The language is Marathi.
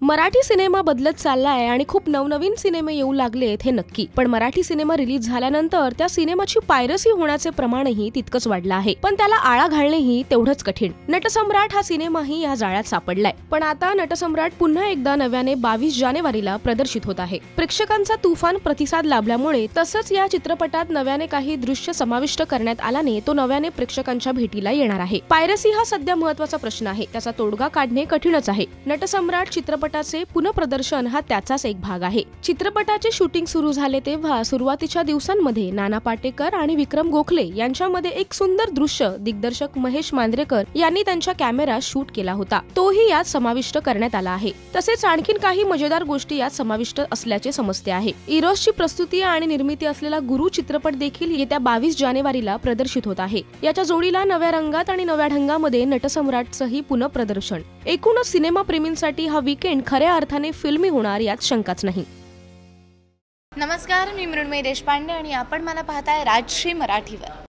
मराठी सिनेमा बदलत चाललाय आणि खूप नवनवीन सिनेमे येऊ लागलेत हे नक्की। पण मराठी सिनेमा रिलीज झाल्यानंतर त्या सिनेमाची पायरसी होण्याचे प्रमाणही तितकंच वाढलं आहे। पण त्याला आळा घालणेही तेवढंच कठीण। नटसम्राट हा सिनेमाही या जाळ्यात सापडलाय। पण आता नटसम्राट पुन्हा एकदा नव्याने 22 जानेवारीला प्रदर्शित होत आहे। प्रेक्षकांचा तुफान प्रतिसाद लाभल्यामुळे तसंच या चित्रपटात नव्याने काही दृश्य समाविष्ट करण्यात आल्याने तो नव्याने प्रेक्षकांच्या भेटीला येणार आहे। पायरसी हा सध्या महत्त्वाचा प्रश्न आहे, त्याचा तोडगा काढणे कठीणच आहे। नटसम्राट चित्रपटाचे पुनःप्रदर्शन हा त्याचाच एक भाग आहे। चित्रपटाचे शूटिंग सुरू झाले तेव्हा सुरुवातीच्या दिवसांमध्ये नाना पाटेकर आणि विक्रम गोखले यांच्यामध्ये एक सुंदर दृश्य दिग्दर्शक महेश मांजरेकर यांनी त्यांच्या कॅमेऱ्यात शूट केला होता, तोही यात समाविष्ट करण्यात आला आहे। तसेच आणखीन काही मजेदार गोष्टी यात समाविष्ट असल्याचे समजते आहे। इरोसची प्रस्तुती आणि निर्मिती असलेला गुरु चित्रपट देखील येत्या 22 जानेवारीला प्रदर्शित होत आहे। याच्या जोडीला नव्या रंगात आणि नव्या ढंगामध्ये नटसम्राटचंही पुनःप्रदर्शन। एकूणच सिनेमा प्रेमींसाठी हा वीकेंड खऱ्या अर्थाने फिल्मी होणार यात शंकाच नाही। नमस्कार, मी मृण्मयी देशपांडे आणि आपण मला पाहताय राजश्री मराठीवर।